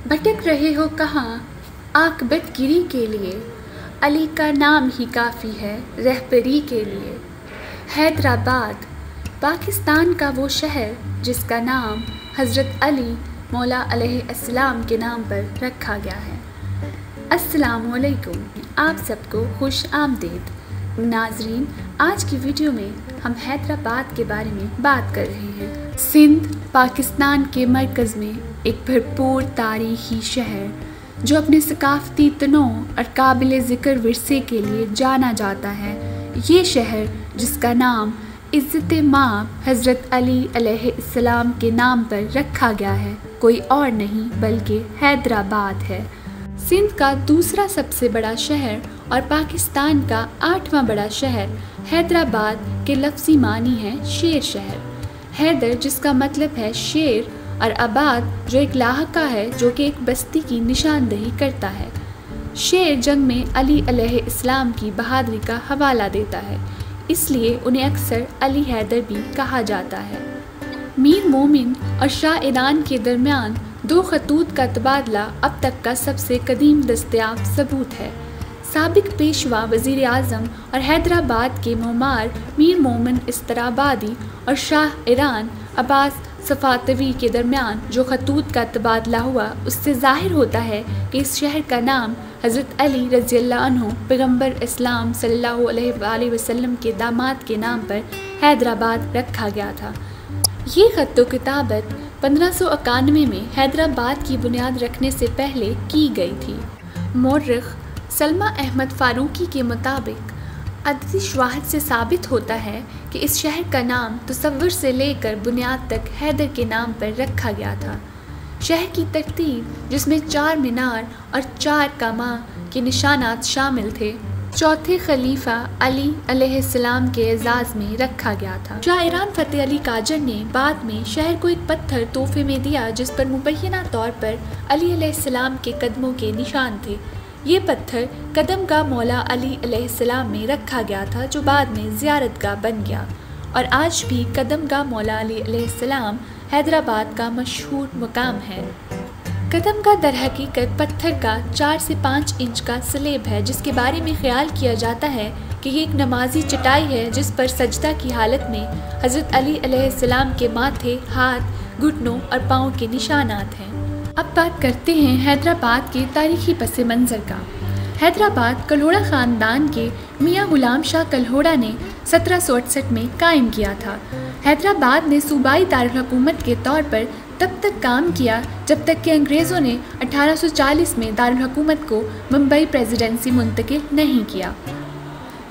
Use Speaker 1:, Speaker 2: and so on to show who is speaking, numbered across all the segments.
Speaker 1: भटक रहे हो कहाँ आक़िबत गिरी के लिए, अली का नाम ही काफ़ी है रहबरी के लिए। हैदराबाद पाकिस्तान का वो शहर जिसका नाम हज़रत अली मौला अलैहिस्सलाम के नाम पर रखा गया है। अस्सलामुअलैकुम, आप सबको खुश आमदीद। नाजरीन, आज की वीडियो में हम हैदराबाद के बारे में बात कर रहे हैं। सिंध पाकिस्तान के मरकज़ में एक भरपूर तारीख़ी शहर जो अपने सकाफ़ती तनों और काबिल ज़िक्र विरसे के लिए जाना जाता है। ये शहर जिसका नाम इज़्ज़त माब हज़रत अली अलैहिस्सलाम के नाम पर रखा गया है, कोई और नहीं बल्कि हैदराबाद है। सिंध का दूसरा सबसे बड़ा शहर और पाकिस्तान का 8वां बड़ा शहर हैदराबाद के लफ्ज़ी मानी है शेर शहर। हैदर जिसका मतलब है शेर और आबाद जो एक लाहका है जो कि एक बस्ती की निशानदेही करता है। शेर जंग में अली अलैहिस्सलाम की बहादुरी का हवाला देता है, इसलिए उन्हें अक्सर अली हैदर भी कहा जाता है। मीर मोमिन और शाह ईरान के दरमियान 2 खतूत का तबादला अब तक का सबसे कदीम दस्तयाब सबूत है। साबिक पेशवा वज़ीर आज़म और हैदराबाद के मोमार मीर मोमिन इस्तराबादी और शाह ईरान अब्बास सफ़ातवी के दरमियान जो खतूत का तबादला हुआ, उससे ज़ाहिर होता है कि इस शहर का नाम हज़रत अली रज़ियल्लाहु अन्हु पैगम्बर इस्लाम सल्लल्लाहु अलैहि वसल्लम के दामाद के नाम पर हैदराबाद रखा गया था। ये ख़त्तो किताबत 1591 में हैदराबाद की बुनियाद रखने से पहले की गई थी। मौर्रिख़ सलमा अहमद फ़ारूकी के मुताबिक अददी शवाहिद से साबित होता है कि इस शहर का नाम तसव्वुर से लेकर बुनियाद तक हैदर के नाम पर रखा गया था। शहर की तरतीब जिसमें 4 मीनार और 4 कामा के निशानात शामिल थे, चौथे खलीफा अली अलैहिस्सलाम के एजाज़ में रखा गया था। शाह ईरान फ़तेह अली काजर ने बाद में शहर को एक पत्थर तोहफे में दिया जिस पर मुबैना तौर पर अली अलैहिस्सलाम के कदमों के निशान थे। ये पत्थर कदमगाह मौला अली अलैहिस्सलाम में रखा गया था जो बाद में ज़ियारतगाह बन गया और आज भी कदमगाह मौला अली अलैहिस्सलाम हैदराबाद का मशहूर मुकाम है। कदमगाह दरहकीकत पत्थर का 4 से 5 इंच का स्लेब है जिसके बारे में ख्याल किया जाता है कि ये एक नमाजी चटाई है जिस पर सजदा की हालत में हज़रत अली अलैहिस्सलाम के माथे, हाथ, घुटनों और पाँव के निशानात हैं। अब बात करते हैं हैदराबाद के तारीख़ी पस मंज़र का। हैदराबाद कल्होड़ा ख़ानदान के मियाँ ग़ुलाम शाह कल्होड़ा ने 1768 में कायम किया था। हैदराबाद ने सूबाई दारुल-हुकूमत के तौर पर तब तक काम किया जब तक कि अंग्रेज़ों ने 1840 में दारुल-हुकूमत को मुंबई प्रेसिडेंसी मुंतकिल नहीं किया।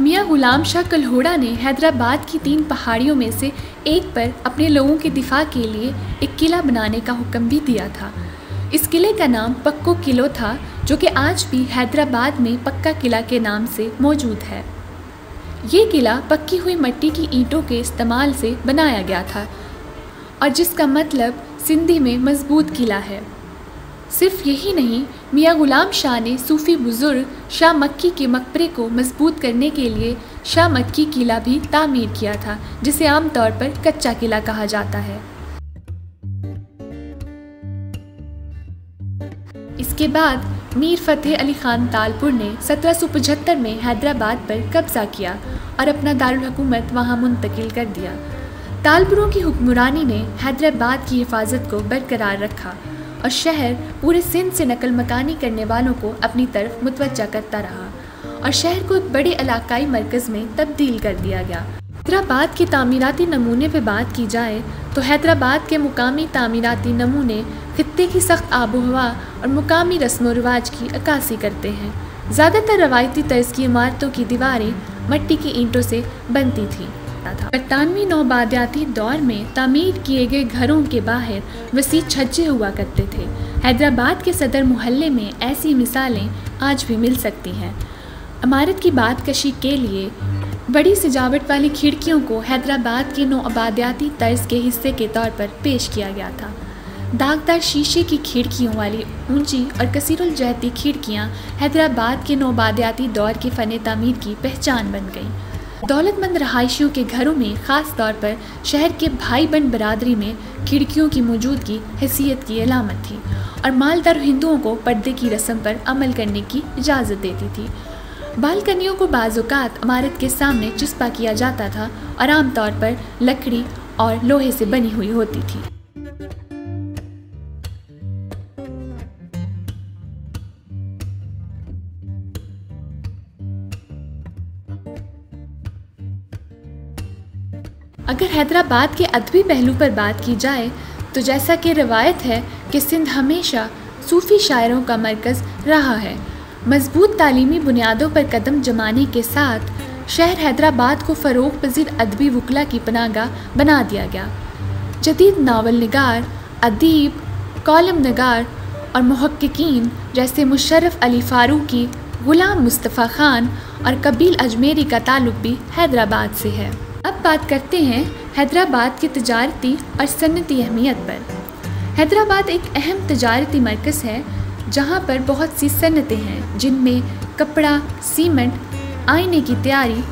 Speaker 1: मियाँ ग़ुलाम शाह कल्होड़ा ने हैदराबाद की 3 पहाड़ियों में से एक पर अपने लोगों के दिफा के लिए एक किला बनाने का हुक्म भी दिया था। इस किले का नाम पक्को किलो था जो कि आज भी हैदराबाद में पक्का किला के नाम से मौजूद है। ये किला पक्की हुई मिट्टी की ईंटों के इस्तेमाल से बनाया गया था और जिसका मतलब सिंधी में मजबूत किला है। सिर्फ यही नहीं, मियाँ ग़ुलाम शाह ने सूफ़ी बुज़ुर्ग शाह मक्की के मकबरे को मजबूत करने के लिए शाह मक्की किला भी तामीर किया था जिसे आमतौर पर कच्चा किला कहा जाता है। इसके बाद मीर फ़तेह अली ख़ान तालपुर ने 1775 में हैदराबाद पर कब्ज़ा किया और अपना दारुल हुकूमत वहाँ मुंतकिल कर दिया। तालपुरों की हुक्मरानी ने हैदराबाद की हिफाजत को बरकरार रखा और शहर पूरे सिंध से नकल मकानी करने वालों को अपनी तरफ मुतवज्जा करता रहा और शहर को एक बड़े इलाकाई मरकज़ में तब्दील कर दिया गया। हैदराबाद के तामीराती नमूने पर बात की जाए तो हैदराबाद के मुकामी तामीराती नमूने खित्ते की सख्त आबो हवा और मुकामी रस्म व रिवाज की अक्कासी करते हैं। ज़्यादातर रवायती तर्ज की इमारतों की दीवारें मिट्टी की ईंटों से बनती थीं। बरतानवी नौबादियाती दौर में तामीर किए गए घरों के बाहर वसी छज्जे हुआ करते थे। हैदराबाद के सदर मोहल्ले में ऐसी मिसालें आज भी मिल सकती हैं। इमारत की बात कशी के लिए बड़ी सजावट वाली खिड़कियों को हैदराबाद के नौआबादियाती तर्ज के हिस्से के तौर पर पेश किया गया था। दागदार शीशे की खिड़कियों वाली ऊंची और कसीरुल जहती खिड़कियाँ हैदराबाद के नौबादियाती दौर के फ़न तामीर की पहचान बन गईं। दौलतमंद रहायशियों के घरों में ख़ास तौर पर शहर के भाई बहन बरादरी में खिड़कियों की मौजूदगी हैसियत की अलामत थी और मालदार हिंदुओं को पर्दे की रस्म पर अमल करने की इजाज़त देती थी। बालकनियों को बाज़ौक़ात इमारत के सामने चुस्पा किया जाता था और आमतौर पर लकड़ी और लोहे से बनी हुई होती थी। अगर हैदराबाद के अदबी पहलू पर बात की जाए तो जैसा कि रवायत है कि सिंध हमेशा सूफ़ी शायरों का मरकज़ रहा है। मजबूत तालीमी बुनियादों पर कदम जमाने के साथ शहर हैदराबाद को फ़रोग़ पज़ीर अदबी वकला की पनाहगाह बना दिया गया। जदीद नावल निगार, अदीब, कॉलम निगार और मुहक्किकीन जैसे मुशर्रफ अली फ़ारूकी, ग़ुलाम मुस्तफ़ा ख़ान और कबील अजमेरी का ताल्लुक़ भी हैदराबाद से है। अब बात करते हैं हैदराबाद की तजारती और सन्नती अहमियत पर। हैदराबाद एक अहम तजारती मरकज़ है जहाँ पर बहुत सी सन्नतें हैं, जिनमें कपड़ा, सीमेंट, आईने की तैयारी,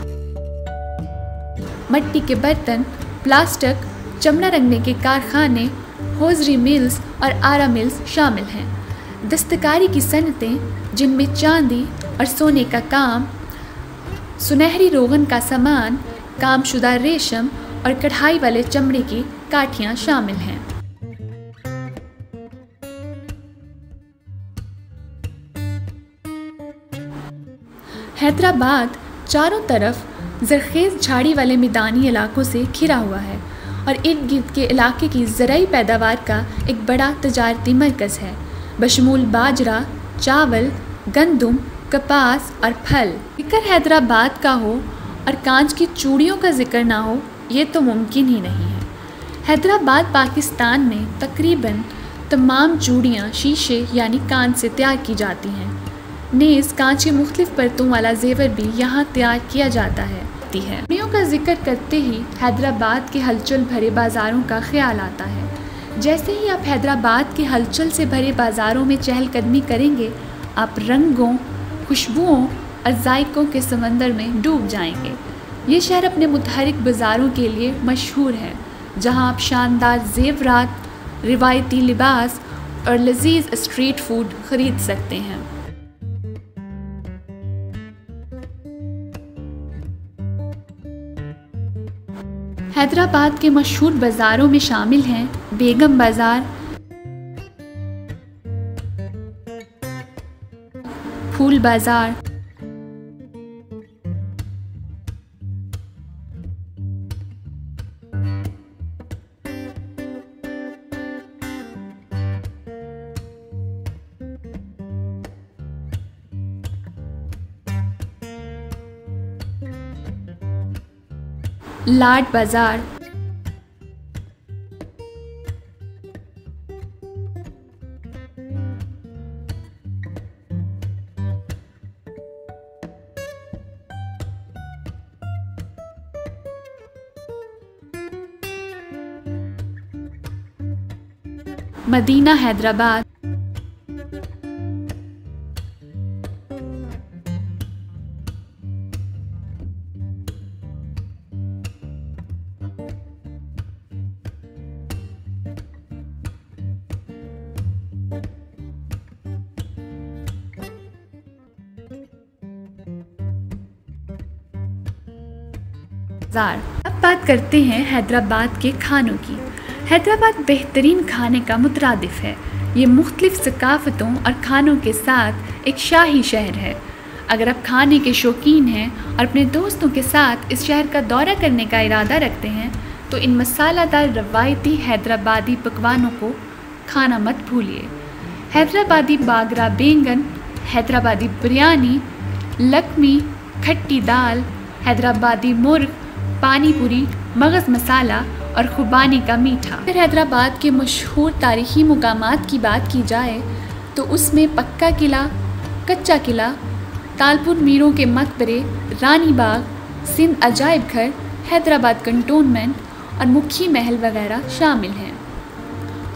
Speaker 1: मिट्टी के बर्तन, प्लास्टिक, चमड़ा रंगने के कारखाने, होजरी मिल्स और आरा मिल्स शामिल हैं। दस्तकारी की सन्नतें जिनमें चांदी और सोने का काम, सुनहरी रोगन का सामान, कामशुदा रेशम और कढ़ाई वाले चमड़े की काठियाँ शामिल हैं। हैदराबाद चारों तरफ ज़रख़ेज़ झाड़ी वाले मैदानी इलाकों से घिरा हुआ है और इर्द गिर्द के इलाके की ज़राई पैदावार का एक बड़ा तजारती मरकज़ है, बशमूल बाजरा, चावल, गंदम, कपास और फल। जिक्र हैदराबाद का हो और कांच की चूड़ियों का जिक्र ना हो, ये तो मुमकिन ही नहीं है। हैदराबाद पाकिस्तान में तकरीबन तमाम चूड़ियाँ शीशे यानी कांच से तैयार की जाती हैं। नेज़ कांच की मुख्तलिफ परतों वाला जेवर भी यहाँ तैयार किया जाता है। चूड़ियों का जिक्र करते ही हैदराबाद के हलचल भरे बाज़ारों का ख्याल आता है। जैसे ही आप हैदराबाद के हलचल से भरे बाज़ारों में चहलकदमी करेंगे, आप रंगों, खुशबुओं और जायकों के समंदर में डूब जाएंगे। ये शहर अपने मुतहरिक बाज़ारों के लिए मशहूर है, जहाँ आप शानदार ज़ेवरात, रिवायती लिबास और लजीज स्ट्रीट फूड खरीद सकते हैं। हैदराबाद के मशहूर बाज़ारों में शामिल हैं बेगम बाज़ार, फूल बाज़ार, लाड बाज़ार, मदीना हैदराबाद, अब बात करते हैं हैदराबाद के खानों की। हैदराबाद बेहतरीन खाने का मुतरादिफ है। ये मुख्तलिफ सकाफ़तों और खानों के साथ एक शाही शहर है। अगर आप खाने के शौकीन हैं और अपने दोस्तों के साथ इस शहर का दौरा करने का इरादा रखते हैं तो इन मसालादार रवायती हैदराबादी पकवानों को खाना मत भूलिए। हैदराबादी बागरा बैंगन, हैदराबादी बिरयानी, लकमी, खट्टी दाल, हैदराबादी मुर्ग, पानी पूरी, मगज़ मसाला और खुबानी का मीठा। फिर हैदराबाद के मशहूर तारीख़ी मुकामात की बात की जाए तो उसमें पक्का किला, कच्चा किला, तालपुर मीरों के मकबरे, रानी बाग, सिंध अजायब घर, हैदराबाद कंटोनमेंट और मुखी महल वगैरह शामिल हैं।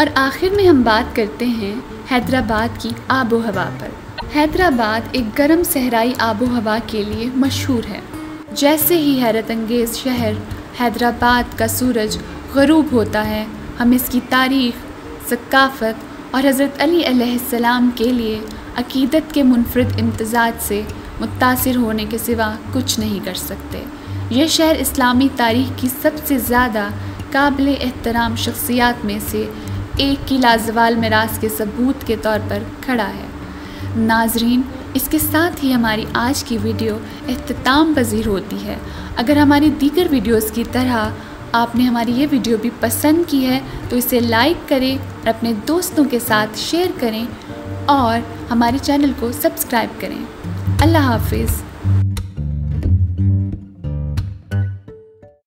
Speaker 1: और आखिर में हम बात करते हैं हैदराबाद की आबो हवा पर। हैदराबाद एक गर्म सहराई आबो हवा के लिए मशहूर है। जैसे ही हैरत अंगेज़ शहर हैदराबाद का सूरज ग़रूब होता है, हम इसकी तारीख़, सक़ाफ़त और हज़रत अली अलैहिस्सलाम के लिए अक़ीदत के मुनफ़रिद इम्तिज़ाज से मुतासिर होने के सिवा कुछ नहीं कर सकते। यह शहर इस्लामी तारीख़ की सबसे ज़्यादा काबिल एहतराम शख्सियात में से एक की लाजवाल मिरास के सबूत के तौर पर खड़ा है। नाज़रीन, इसके साथ ही हमारी आज की वीडियो इख्तिताम पज़ीर होती है। अगर हमारी दीगर वीडियोस की तरह आपने हमारी ये वीडियो भी पसंद की है तो इसे लाइक करें और अपने दोस्तों के साथ शेयर करें और हमारे चैनल को सब्सक्राइब करें। अल्लाह हाफ़िज़।